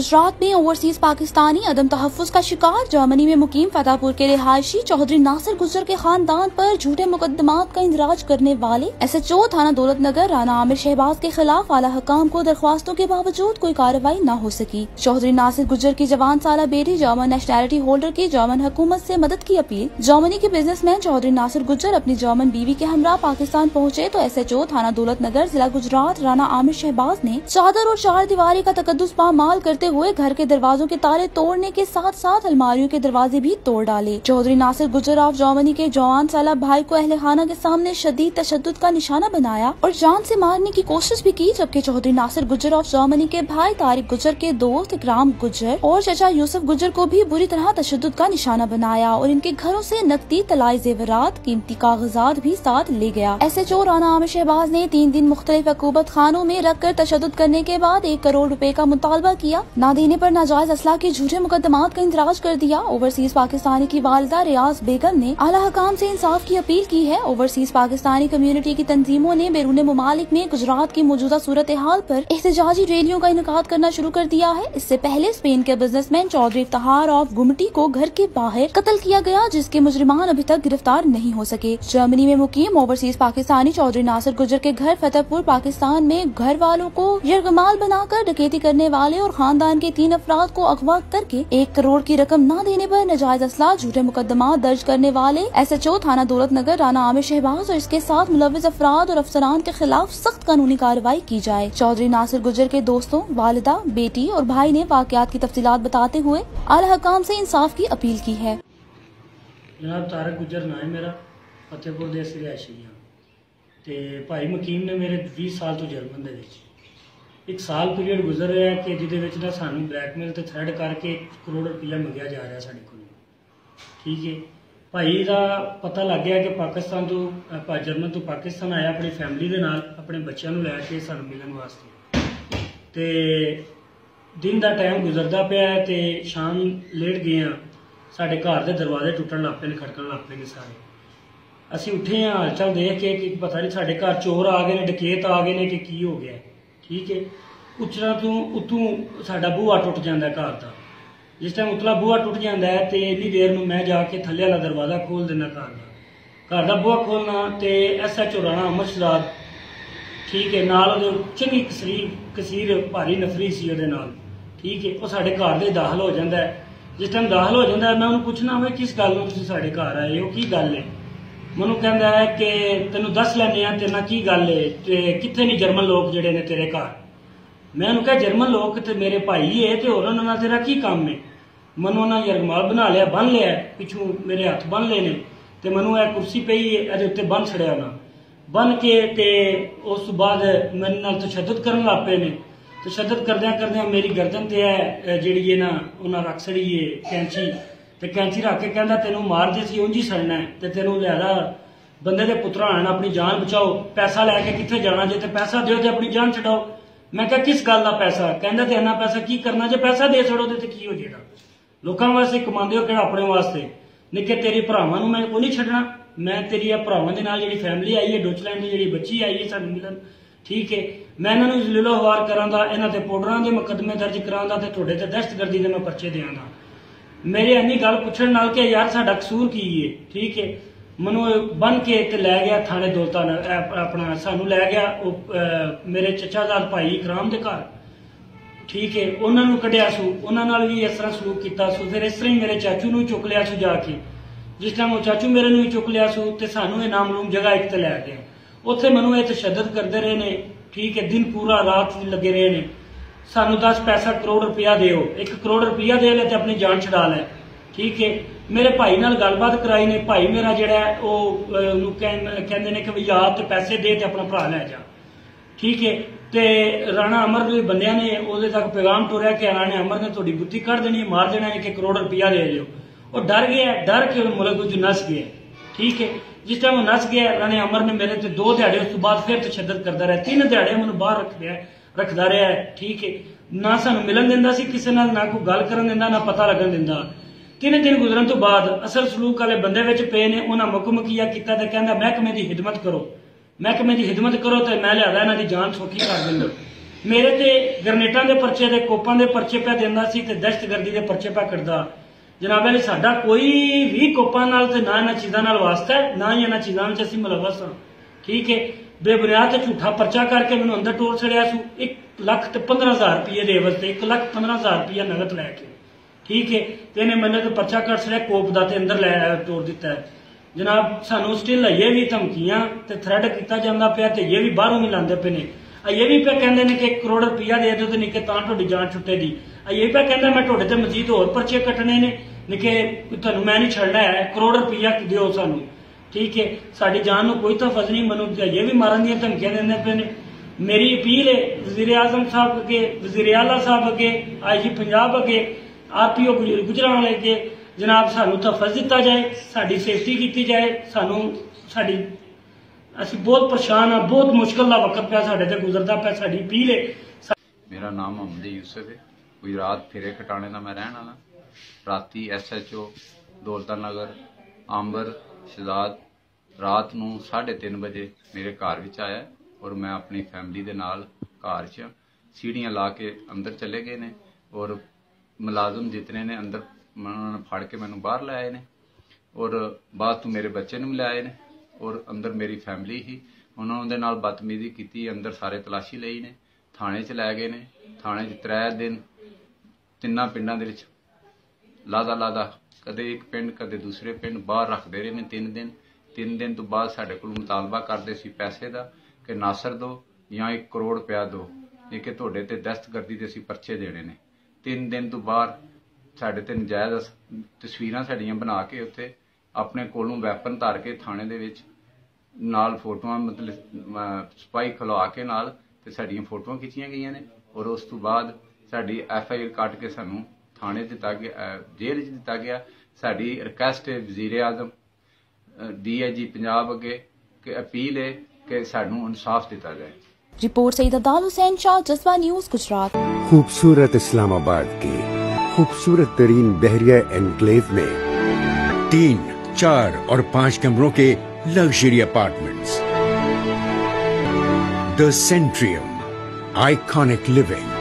गुजरात में ओवरसीज पाकिस्तानी अदम तहफ्फुज का शिकार जर्मनी में मुकीम फतेहपुर के रिहायशी चौधरी नासिर गुज्जर के खानदान पर झूठे मुकदमात का इंदराज करने वाले SHO थाना दौलत नगर राना आमिर शहबाज के खिलाफ आला हुकाम को दरख्वास्तों के बावजूद कोई कार्रवाई न हो सकी। चौधरी नासिर गुज्जर की जवान साला बेटी जर्मन नेशनैलिटी होल्डर की जर्मन हुकूमत से मदद की अपील। जर्मनी के बिजनेसमैन चौधरी नासिर गुज्जर अपनी जर्मन बीवी के हमरा पाकिस्तान पहुँचे तो SHO थाना दौलत नगर जिला गुजरात राना आमिर शहबाज ने चादर और चार दीवारी का तकद्दुस पामाल करते हुए घर के दरवाजों के ताले तोड़ने के साथ साथ अलमारियों के दरवाजे भी तोड़ डाले। चौधरी नासिर गुज्जर ऑफ जर्मनी के जवान साला भाई को अहले खाना के सामने शदीद तशद्दुद का निशाना बनाया और जान से मारने की कोशिश भी की, जबकि चौधरी नासिर गुज्जर ऑफ जर्मनी के भाई तारिक गुज्जर के दोस्त इकराम गुज्जर और चचा यूसुफ गुज्जर को भी बुरी तरह तशद्दुद का निशाना बनाया और इनके घरों से नकदी, तलाई जेवरात, कीमती कागजात भी साथ ले गया। SHO राना आमिर शहबाज ने 3 दिन मुख्तलिफ अकूबत खानों में रख कर तशद्दुद करने के बाद 1 करोड़ रुपए का मुतालबा किया। ना देने पर नाजायज असला के झूठे मुकदमात का इंदराज कर दिया। ओवरसीज पाकिस्तानी की वालिदा रियाज बेगम ने आला हुकाम से इंसाफ की अपील की है। ओवरसीज पाकिस्तानी कम्युनिटी की तंजीमों ने बैरून मुमालिक में गुजरात की मौजूदा सूरत हाल पर एहतजाजी रैलियों का इनेकाद करना शुरू कर दिया है। इससे पहले स्पेन के बिजनेसमैन चौधरी इफ्तिखार ऑफ गुमटी को घर के बाहर कत्ल किया गया, जिसके मुजरिमान अभी तक गिरफ्तार नहीं हो सके। जर्मनी में मुकीम ओवरसीज पाकिस्तानी चौधरी नासिर गुज्जर के घर फतेहपुर पाकिस्तान में घर वालों को यरगमाल बनाकर डकैती करने वाले और खानदान के 3 अफराद को अगवा करके 1 करोड़ की रकम न देने पर नाजायज असला झूठे मुकदमा दर्ज करने वाले SHO थाना दौलत नगर राना आमिर शहबाज और इसके साथ मुलविस अफराद और अफसरान के खिलाफ सख्त कानूनी कार्रवाई की जाए। चौधरी नासिर गुज्जर के दोस्तों, वालिदा, बेटी और भाई ने वाकयात की तफसीलात बताते हुए आला हुकाम से इंसाफ की अपील की है। जनाब तारिक गुज्जर ना है मेरा, फतेहपुर ਦੇ ਰਿਹਾਇਸ਼ੀ ਹਾਂ ਤੇ ਭਾਈ ਮਕੀਮ ਨੇ ਮੇਰੇ 20 ਸਾਲ ਤੋਂ ਜਰਮਨ ਦੇ ਵਿੱਚ 1 ਸਾਲ ਪੀਰੀਅਡ ਗੁਜ਼ਰ ਰਿਹਾ ਕਿ ਜਿਹਦੇ ਵਿੱਚ ਨਾ ਸਾਨੂੰ ਬਲੈਕਮੇਲ ਤੇ ਥ੍ਰੈਡ ਕਰਕੇ 1 ਕਰੋੜ ਰੁਪਇਆ ਮੰਗਿਆ ਜਾ ਰਿਹਾ ਸਾਡੇ ਕੋਲ। ਠੀਕ ਹੈ, ਭਾਈ ਦਾ ਪਤਾ ਲੱਗ ਗਿਆ ਕਿ ਪਾਕਿਸਤਾਨ ਤੋਂ ਜਰਮਨ ਤੋਂ ਪਾਕਿਸਤਾਨ ਆਇਆ ਆਪਣੀ ਫੈਮਿਲੀ ਦੇ ਨਾਲ ਆਪਣੇ ਬੱਚਿਆਂ ਨੂੰ ਲੈ ਕੇ ਸਾਨੂੰ ਮਿਲਣ ਵਾਸਤੇ। ਤੇ दिन का टाइम गुजरता पाया तो शाम लेट गए हाँ, साढ़े घर के दरवाजे टुटन लग पे, खड़कन लग पे सारे। असी उठे हाँ हालचाल देख के कि पता नहीं साढ़े घर चोर आ गए ने, डकैत आ गए ने कि की हो गया। ठीक है, उचरा तो उतों साडा बूहा टुट जाता घर का। जिस टाइम उतला बूहा टुट जाता है तो इन्नी देर में मैं जाके थले वाला दरवाजा खोल देना घर का बूहा खोलना तो SHO राना आमिर शहबाज, ठीक है, नाल चंगी कसीर भारी नफरी सी उहदे नाल। ठीक है, वो साढ़े घर दे दाखिल हो जाता है। जिस टाइम दाखिल हो जाता है मैं उन्होंने पूछना वे किस गल तुसीं साढ़े घर आए हो, की गल है। मैनूं कहंदा है कि तैनूं दस लैने आ तेरे नाल की गल है ते कित्थे नहीं जर्मन लोग जिहड़े ने तेरे घर। मैं उन्होंने कहा जर्मन लोग तो मेरे भाई है तो होर उन्हां नाल तेरा की काम है। मैनूं उन्हां यरगमाल बना लिया, बन लिया, पिछों मेरे हथ बन ले ने ते मैनूं यह कुर्सी पई इहदे उत्ते बन छड़िया उन्हां बन के ते उस बाद मेरे नाल तशद्दुद करन लग पे ने। तशद्दुद करदियां मेरी गर्दन ते है जिहड़ी है ना उन्हां रख छड़ी है कैंची, ते कैंची रख के कहंदा तैनूं मार दे सी उंज ही सड़ना है ते तैनूं लिहाजा बंदे दे पुत्तरा आण अपनी जान बचाओ, पैसा लैके कित्थे जाना जे ते पैसा दिओ ते अपनी जान छड़ाओ। मैं कहा किस गल दा पैसा? कहंदा ते इन्ना पैसा की करना, जे पैसा दे छड़ो ते की हो जेड़ा। लोकां वास्ते कमांदे हो किहड़ा अपने वास्ते? निक्के तेरे भरावां नूं मैं कोई नहीं छड्डना, मैं तेरी भरावां दे नाल जिहड़ी फैमिली आई है डोचलैंड दी जिहड़ी बच्ची आई है सानूं मिलन। ठीक है, मैं इन्हां नूं जलीलो हवार करांदा, इन्हां ते पाउडरां दे मुकदमे दर्ज करांदा ते तुहाडे ते दहशतगर्दी दे मैं परचे देआंगा। मेरे इन्नी गल पुछण नाल कि यार साडा कसूर की है। ठीक है, मैनूं बन के ते लै गया थाने दौलता अपना सानूं लै गया मेरे चचाजाद भाई इकराम दे घर। ठीक है, उन्हां नूं कढिया सू, उन्हां नाल भी इस तरह सलूक कीता सू। फिर इस तरह ही मेरे चाचू नूं चुक लिया सू जाके। जिस टाइम वो चाचू मेरे नूं चुक लिया सू ते सानूं ये नामलूम जगह एक ते लै गया। उत्थे मैनूं ये तशद्दुद करते रहे ने। ठीक है, दिन पूरा रात लगे रहे ने। सानूं 10 पैसा करोड़ रुपया दिओ, 1 करोड़ रुपया दे ले ते अपनी जान छड़ा लै। ठीक है, मेरे भाई नाल गलबात कराई ने। भाई मेरा जिहड़ा है वो कहंदे ने कि भी यार ते पैसे दे ते अपना भरा लै जा। ठीक है, ते राणा अमर दे बंदियां ने उहदे तक पैगाम टुरिया कि राणा अमर ने तुहाडी गुत्ती कढ़ देनी, मार देना, 1 करोड़ रुपया दे दिओ। वो डर गया, डर के मुल्क विच नस गया। ठीक है, जिस टाइम वो नस गया राणे अमर ने मेरे ते 2 दिहाड़े उस तो बाद फिर तशद्दुद करता रहा। 3 दिहाड़े मैनूं बाहर रखदा रहा है। ठीक है, ना सानूं मिलन दिंदा सी किसी नाल, ना कोई गल करन दिंदा, ना पता लगन दिंदा। 3 दिन गुजरन तो बाद असल सलूक वाले बंदे विच पे ने। उन्हां मुकमकिया कीता ते कहंदा महकमे दी खिदमत करो, महकमे की खिदमत करो तो मैं लिहाजा इन्हां दी जान सौखी कर दिंदा। ਮੇਰੇ ਤੇ ਗ੍ਰਨੇਟਾਂ ਦੇ ਪਰਚੇ ਦੇ ਕੋਪਾਂ ਦੇ ਪਰਚੇ ਪੈ ਦਿੰਦਾ ਸੀ ਤੇ ਦਹਿਸ਼ਤਗਰਦੀ ਦੇ ਪਰਚੇ ਪੈ ਕੱਢਦਾ। ਜਨਾਬ ਅਲੀ ਸਾਡਾ ਕੋਈ ਵੀ ਕੋਪਾਂ ਨਾਲ ਤੇ ਨਾ ਇਹਨਾਂ ਚੀਜ਼ਾਂ ਨਾਲ ਵਾਸਤਾ ਹੈ, ਨਾ ਹੀ ਇਹਨਾਂ ਚੀਜ਼ਾਂ ਵਿੱਚ ਅਸੀਂ ਮੁਲਵਸ ਹਾਂ। ਠੀਕ ਹੈ, ਬੇਬੁਨਿਆਦ ਤੇ ਝੂਠਾ ਪਰਚਾ ਕਰਕੇ ਮੈਨੂੰ ਅੰਦਰ ਟੋਰ ਛੜਿਆ ਸੀ 1,15,000 ਰੁਪਏ ਦੇ ਐਵਜ਼ ਤੇ 1,15,000 ਰੁਪਏ ਨਗਦ ਲੈ ਕੇ। ਠੀਕ ਹੈ, ਤੇ ਇਹਨੇ ਮੈਨੂੰ ਤੇ ਪਰਚਾ ਕੱਟ ਛੜਿਆ ਕੋਪ ਦਾ ਤੇ ਅੰਦਰ ਲੈ ਟੋਰ ਦਿੱਤਾ ਹੈ। ਜਨਾਬ ਸਾਨੂੰ ਸਟਿਲ ਇਹ ਵੀ ਧਮਕੀਆਂ ਤੇ ਥ੍ਰੈਡ ਕੀਤਾ ਜਾਂਦਾ ਪਿਆ ਤੇ ਇਹ ਵੀ ਬਾਹਰੋਂ ਮਿਲਾਉਂਦੇ ਪਏ ਨੇ। ਇਹ ਵੀ ਪਿਆ ਕਹਿੰਦੇ ਨੇ ਕਿ 1 ਕਰੋੜ ਰੁਪਇਆ ਦੇ ਦਿਓ ਤੇ ਨਹੀਂ ਕਿ ਤਾਂ ਤੁਹਾਡੀ ਜਾਨ ਛੁੱਟੇਗੀ। ਇਹ ਪਿਆ ਕਹਿੰਦਾ ਮੈਂ ਤੁਹਾਡੇ ਤੇ ਮਜ਼ੀਦ ਹੋਰ ਪਰਚੇ ਕੱਟਣੇ ਨੇ ਨਹੀਂ ਕਿ ਤੁਹਾਨੂੰ ਮੈਂ ਨਹੀਂ ਛੱਡਣਾ ਹੈ, 1 ਕਰੋੜ ਰੁਪਇਆ ਦਿਓ ਸਾਨੂੰ। ਠੀਕ ਹੈ, ਸਾਡੀ ਜਾਨ ਨੂੰ ਕੋਈ ਤਹਫਜ਼ ਨਹੀਂ। ਮੈਨੂੰ ਇਹ ਵੀ ਮਾਰਨ ਦੀਆਂ ਧਮਕੀਆਂ ਦਿੰਦੇ ਪਏ ਨੇ। ਮੇਰੀ ਅਪੀਲ ਹੈ ਵਜ਼ੀਰ ਆਜ਼ਮ ਸਾਹਿਬ ਅੱਗੇ, ਵਜ਼ੀਰ ਆਲਾ ਸਾਹਿਬ ਅੱਗੇ, IG ਪੰਜਾਬ ਅੱਗੇ, RPO ਗੁਜਰਾਂਵਾਲੇ ਅੱਗੇ, ਜਨਾਬ ਸਾਨੂੰ ਤਹਫਜ਼ ਦਿੱਤਾ ਜਾਏ, ਸਾਡੀ ਸੇਫਟੀ ਕੀਤੀ ਜਾਏ। ਅਸੀਂ ਬਹੁਤ ਪਰੇਸ਼ਾਨ ਹਾਂ, ਬਹੁਤ ਮੁਸ਼ਕਲ ਦਾ ਵਕਤ ਪਿਆ ਸਾਡੇ ਤੇ ਗੁਜ਼ਰਦਾ ਪਿਆ। ਸਾਡੀ ਅਪੀਲ ਹੈ। मेरा नाम मोहम्मद यूसुफ है। गुजरात फिरे खटाने का मैं रहने वाला। राती SHO दौलता नगर आंबर शहजाद रात नूं 3:30 बजे मेरे घर विच आया और मैं अपनी फैमिली दे नाल घर च सीढ़ियां ला के अंदर चले गए ने और मुलाजम जितने ने अंदर उन्होंने फड़ के मैनू बाहर ले आए ने और बाद तो मेरे बच्चे नूं ले आए ने और अंदर मेरी फैमिली ही उन्होंने नाल बदतमीजी की। अंदर सारे तलाशी लई ने, थाने च लै गए ने। थाने च 3 दिन 3 पिंडां दे विच लादा कदे एक पिंड कदे दूसरे पिंड बाहर रखते रहे ने 3 दिन तो बाद साडे कोल मुतालबा करते सी पैसे दा कि नासर दो या 1 करोड़ रुपया दो, ये कि तुहाडे ते दहशतगर्दी दे असीं परचे देने ने। 3 दिन तो बाद साडे ते नजायज़ तस्वीरां साडियां बना के उत्थे अपने कोलों वैपन धर के थाने दे विच नाल फोटोआं मतलब सिपाही खलवा के नाल ते साडियां फोटोआं खिच्चियां गईयां ने और उस तो बाद साडी FIR कट के सानू थाने दिता गया, जेल च दिता गया। साडी रिक्वेस्ट है वजीर आजम DIG पंजाब अगे कि अपील है कि सानू इंसाफ दिता जाए। रिपोर्ट सईद अब्दाल हुसैन शाह, जज्बा न्यूज़, गुजरात। खूबसूरत इस्लामाबाद के खूबसूरत तरीन बहरिया एनक्लेव में 3, 4 और 5 कमरों के luxury apartments. The Centrium, iconic living.